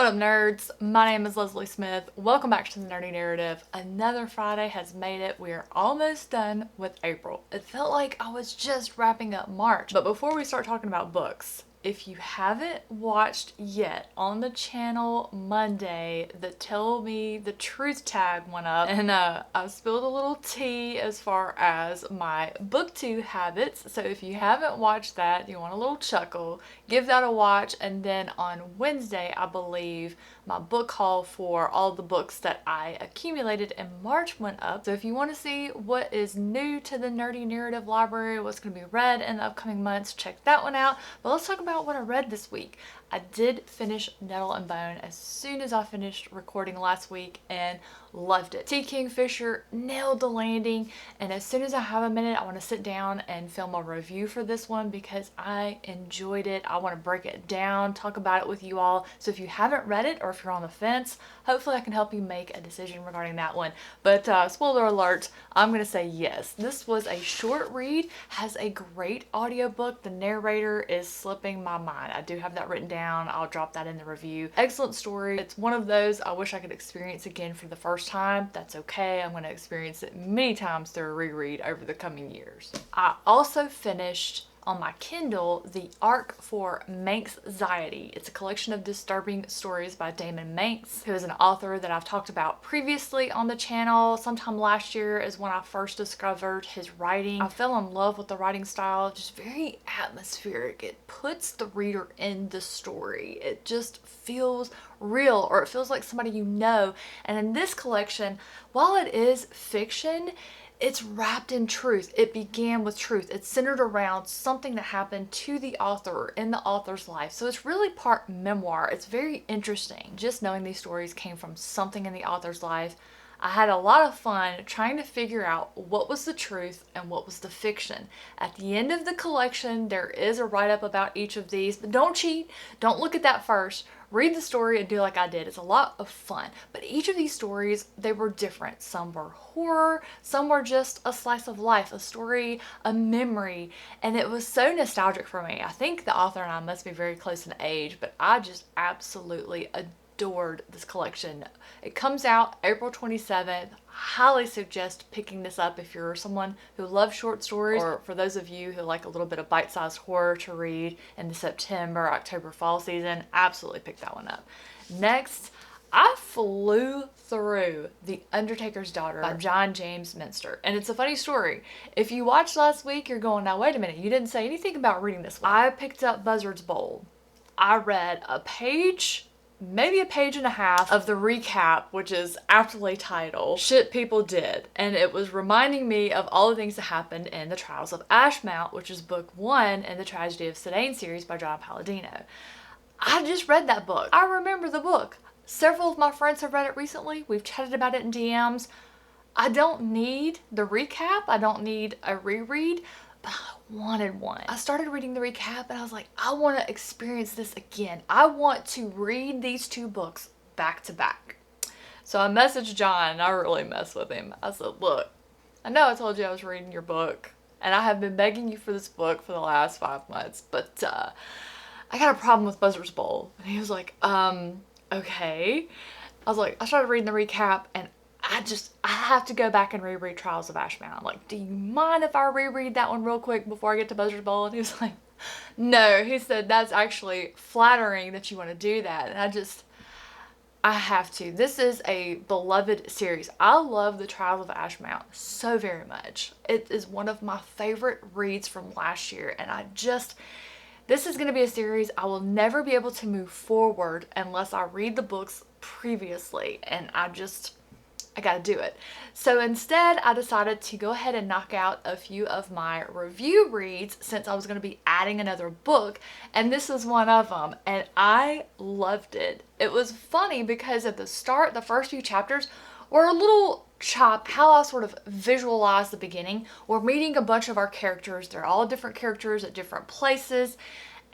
What up, nerds? My name is Leslie Smith. Welcome back to the Nerdy Narrative. Another Friday has made it. We are almost done with April. It felt like I was just wrapping up March. But before we start talking about books, if you haven't watched yet, on the channel Monday, the Tell Me the Truth tag went up, and I spilled a little tea as far as my booktube habits. So if you haven't watched that, you want a little chuckle, give that a watch. And then on Wednesday, I believe, my book haul for all the books that I accumulated in March went up. So if you want to see what is new to the Nerdy Narrative library, what's going to be read in the upcoming months, check that one out. But let's talk about what I read this week. I did finish Nettle and Bone as soon as I finished recording last week and loved it. T. Kingfisher nailed the landing, and as soon as I have a minute, I want to sit down and film a review for this one because I enjoyed it. I want to break it down, talk about it with you all. So if you haven't read it or if you're on the fence, hopefully I can help you make a decision regarding that one. But spoiler alert, I'm going to say yes. This was a short read, has a great audiobook. The narrator is slipping my mind. I do have that written down. I'll drop that in the review. Excellent story. It's one of those I wish I could experience again for the first time. That's okay. I'm going to experience it many times through a reread over the coming years. I also finished on my Kindle the arc for Manx-Xiety. It's a collection of disturbing stories by Damon Manx, who is an author that I've talked about previously on the channel. Sometime last year is when I first discovered his writing. I fell in love with the writing style, just very atmospheric. It puts the reader in the story. It just feels real, or it feels like somebody you know. And in this collection, while it is fiction, it's wrapped in truth. It began with truth. It's centered around something that happened to the author in the author's life. So it's really part memoir. It's very interesting. Just knowing these stories came from something in the author's life. I had a lot of fun trying to figure out what was the truth and what was the fiction. At the end of the collection, there is a write-up about each of these, but don't cheat. Don't look at that first. Read the story and do like I did. It's a lot of fun. But each of these stories, they were different. Some were horror, some were just a slice of life, a story, a memory. And it was so nostalgic for me. I think the author and I must be very close in age, but I just absolutely adored this collection. It comes out April 27th. Highly suggest picking this up if you're someone who loves short stories, or for those of you who like a little bit of bite-sized horror to read in the September, October fall season. Absolutely pick that one up. Next, I flew through The Undertaker's Daughter by John James Minster. And it's a funny story. If you watched last week, you're going, now wait a minute, you didn't say anything about reading this one. I picked up Buzzard's Bowl. I read a page, maybe a page and a half of the recap, which is aptly titled Shit People Did. And it was reminding me of all the things that happened in The Trials of Ashmount, which is book 1 in the Tragedy of Sedaine series by John Palladino. I just read that book. I remember the book. Several of my friends have read it recently. We've chatted about it in DMs. I don't need the recap. I don't need a reread, but I wanted one. I started reading the recap and I was like, I want to experience this again. I want to read these two books back to back. So I messaged John and I really messed with him. I said, look, I know I told you I was reading your book and I have been begging you for this book for the last 5 months, but I got a problem with Buzzard's Bowl. And he was like, okay. I was like, I started reading the recap and I have to go back and reread Trials of Ashmount. Like, do you mind if I reread that one real quick before I get to Buzzard's Bowl? And he was like, no. He said, that's actually flattering that you want to do that. And I have to. This is a beloved series. I love the Trials of Ashmount so very much. It is one of my favorite reads from last year. And this is going to be a series I will never be able to move forward unless I read the books previously. And I gotta do it. So instead, I decided to go ahead and knock out a few of my review reads since I was going to be adding another book, and this is one of them, and I loved it. It was funny because at the start, the first few chapters were a little chopped. How I sort of visualized the beginning. We're meeting a bunch of our characters. They're all different characters at different places.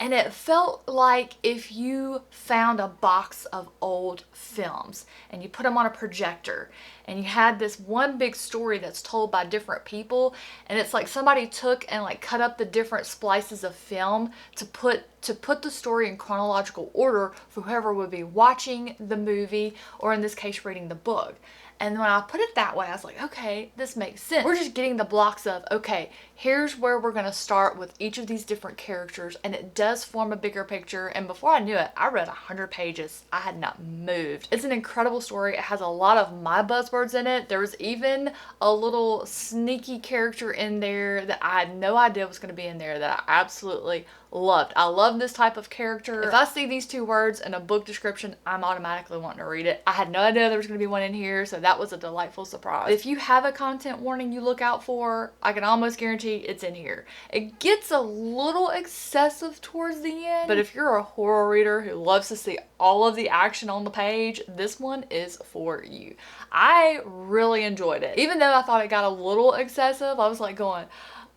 And it felt like if you found a box of old films and you put them on a projector and you had this one big story that's told by different people, and it's like somebody took and like cut up the different splices of film to put to put the story in chronological order for whoever would be watching the movie, or in this case, reading the book. And when I put it that way, I was like, okay, this makes sense. We're just getting the blocks of, okay, here's where we're going to start with each of these different characters, and it does form a bigger picture. And before I knew it, I read 100 pages. I had not moved. It's an incredible story. It has a lot of my buzzwords in it. There was even a little sneaky character in there that I had no idea was going to be in there that I absolutely loved. I love this type of character. If I see these two words in a book description, I'm automatically wanting to read it. I had no idea there was going to be one in here, so that was a delightful surprise. If you have a content warning you look out for, I can almost guarantee it's in here. It gets a little excessive towards the end, but if you're a horror reader who loves to see all of the action on the page, this one is for you. I really enjoyed it. Even though I thought it got a little excessive, I was like going,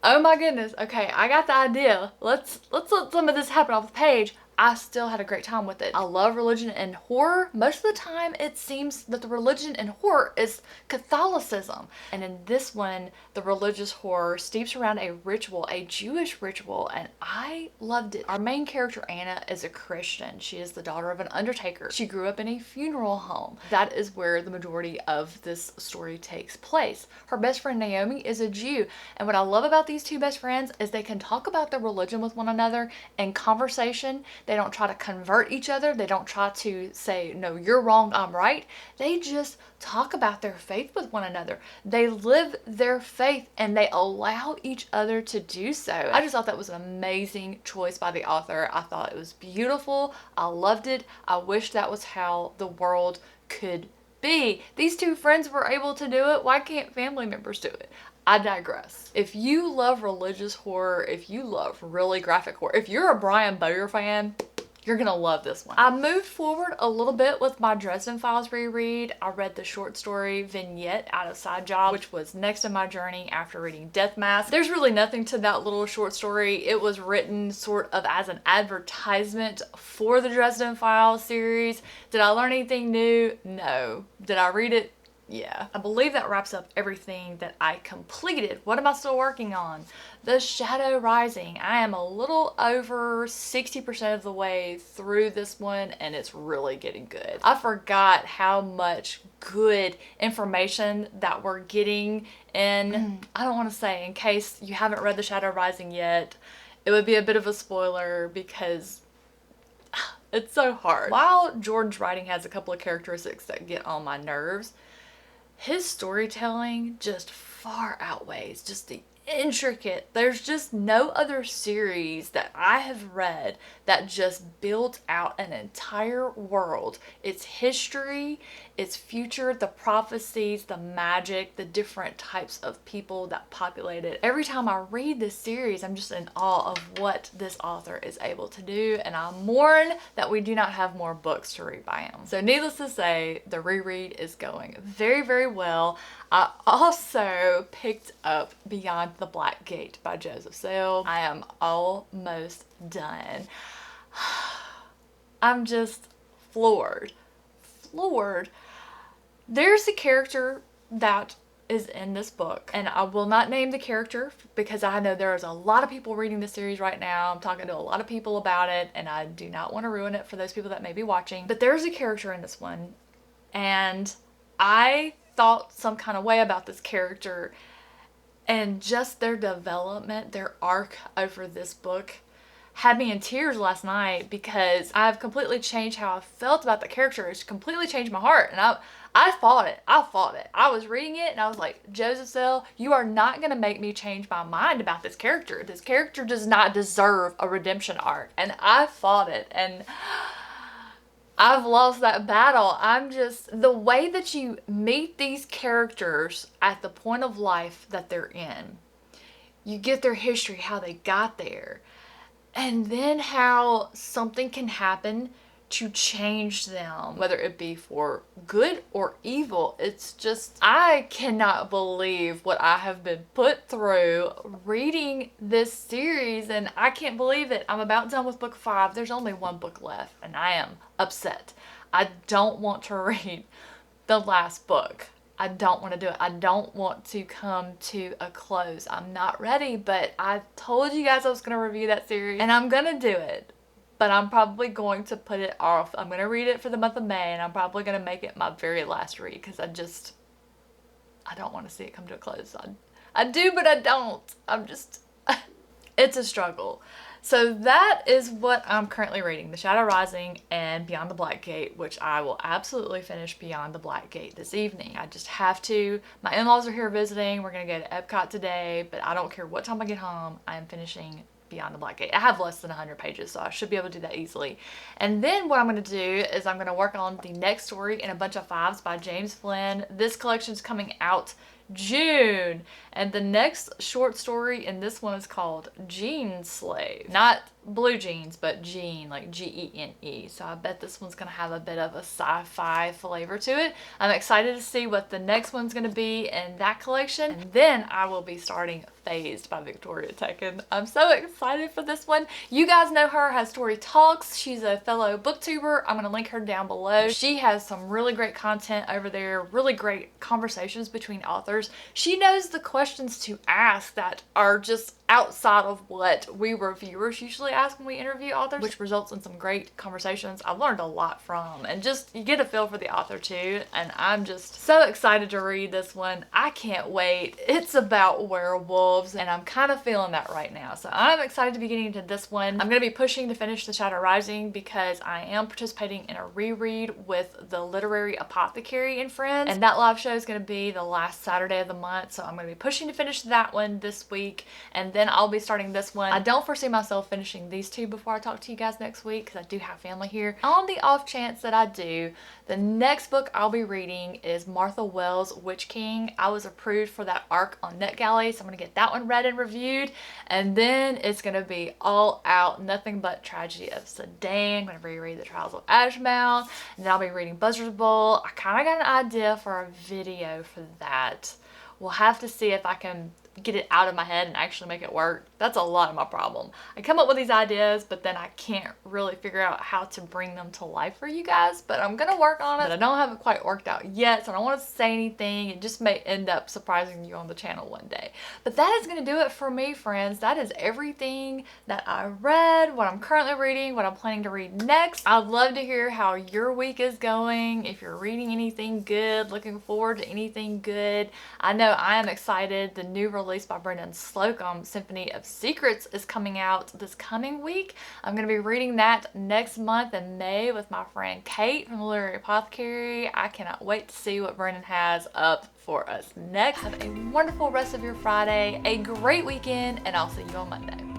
oh my goodness, okay, I got the idea. Let's let some of this happen off the page. I still had a great time with it. I love religion and horror. Most of the time, it seems that the religion and horror is Catholicism. And in this one, the religious horror steeps around a ritual, a Jewish ritual, and I loved it. Our main character, Anna, is a Christian. She is the daughter of an undertaker. She grew up in a funeral home. That is where the majority of this story takes place. Her best friend, Naomi, is a Jew. And what I love about these two best friends is they can talk about their religion with one another in conversation. They don't try to convert each other. They don't try to say, no, you're wrong, I'm right. They just talk about their faith with one another. They live their faith and they allow each other to do so. I just thought that was an amazing choice by the author. I thought it was beautiful. I loved it. I wish that was how the world could be. These two friends were able to do it. Why can't family members do it? I digress. If you love religious horror, if you love really graphic horror, if you're a Brian Boyer fan, you're gonna love this one. I moved forward a little bit with my Dresden Files reread. I read the short story Vignette out of Side Job, which was next in my journey after reading Death Mask. There's really nothing to that little short story. It was written sort of as an advertisement for the Dresden Files series. Did I learn anything new? No. Did I read it? Yeah. I believe that wraps up everything that I completed. What am I still working on? The Shadow Rising. I am a little over 60% of the way through this one, and it's really getting good. I forgot how much good information that we're getting in. I don't want to say, in case you haven't read The Shadow Rising yet, it would be a bit of a spoiler because it's so hard. While Jordan's writing has a couple of characteristics that get on my nerves, his storytelling just far outweighs just the intricate. There's just no other series that I have read that just built out an entire world. Its history, its future, the prophecies, the magic, the different types of people that populate it. Every time I read this series, I'm just in awe of what this author is able to do, and I mourn that we do not have more books to read by him. So needless to say, the reread is going very, very well. I also picked up Beyond the Black Gate by Joseph Sale. I am almost done. I'm just floored. There's a character that is in this book, and I will not name the character because I know there's a lot of people reading this series right now. I'm talking to a lot of people about it, and I do not want to ruin it for those people that may be watching. But there's a character in this one, and I thought some kind of way about this character, and just their development, their arc over this book had me in tears last night because I've completely changed how I felt about the character. It's completely changed my heart, and I fought it. I was reading it and I was like, Joseph Sell, you are not going to make me change my mind about this character. This character does not deserve a redemption arc, and I fought it, and I've lost that battle. The way that you meet these characters at the point of life that they're in, you get their history, how they got there, and then how something can happen to change them, whether it be for good or evil. It's just, I cannot believe what I have been put through reading this series, and I can't believe it. I'm about done with book 5. There's only one book left, and I am upset. I don't want to read the last book. I don't want to do it. I don't want to come to a close. I'm not ready, but I told you guys I was going to review that series, and I'm going to do it. but I'm probably going to put it off. I'm going to read it for the month of May, and I'm probably going to make it my very last read because I don't want to see it come to a close. I do, but I don't. It's a struggle. So that is what I'm currently reading, The Shadow Rising and Beyond the Black Gate, which I will absolutely finish Beyond the Black Gate this evening. I just have to. My in-laws are here visiting. We're going to go to Epcot today, but I don't care what time I get home. I am finishing Beyond the Black Gate. I have less than 100 pages, so I should be able to do that easily. And then what I'm going to do is I'm going to work on the next story in A Bunch of Fives by James Flynn. This collection is coming out June, and the next short story in this one is called Gene Slave. Not blue jeans, but Gene, like Gene. So I bet this one's gonna have a bit of a sci-fi flavor to it. I'm excited to see what the next one's gonna be in that collection. And then I will be starting Phased by Victoria Tekken. I'm so excited for this one. You guys know her, has Story Talks. She's a fellow booktuber. I'm gonna link her down below. She has some really great content over there, really great conversations between authors. She knows the questions to ask that are just outside of what we reviewers usually ask when we interview authors, which results in some great conversations I've learned a lot from, and just you get a feel for the author too. And I'm just so excited to read this one. I can't wait. It's about werewolves, and I'm kind of feeling that right now. So I'm excited to be getting into this one. I'm going to be pushing to finish The Shadow Rising because I am participating in a reread with the Literary Apothecary and Friends, and that live show is going to be the last Saturday of the month. So I'm going to be pushing to finish that one this week, and then I'll be starting this one. I don't foresee myself finishing these two before I talk to you guys next week because I do have family here. On the off chance that I do, the next book I'll be reading is Martha Wells' Witch King. I was approved for that arc on NetGalley, so I'm going to get that one read and reviewed, and then it's going to be all out, Nothing But Tragedy of Sedan. I'm going to reread The Trials of Ashmount, and then I'll be reading Buzzard's Bowl. I kind of got an idea for a video for that. We'll have to see if I can get it out of my head and actually make it work. That's a lot of my problem. I come up with these ideas, but then I can't really figure out how to bring them to life for you guys, but I'm gonna work on it. But I don't have it quite worked out yet, so I don't want to say anything. It just may end up surprising you on the channel one day. But that is gonna do it for me, friends. That is everything that I read, what I'm currently reading, what I'm planning to read next. I'd love to hear how your week is going. If you're reading anything good, looking forward to anything good. I know I am excited. The new release by Brendan Slocum, Symphony of Secrets, is coming out this coming week. I'm going to be reading that next month in May with my friend Kate from the Literary Apothecary. I cannot wait to see what Brendan has up for us next. Have a wonderful rest of your Friday, a great weekend, and I'll see you on Monday.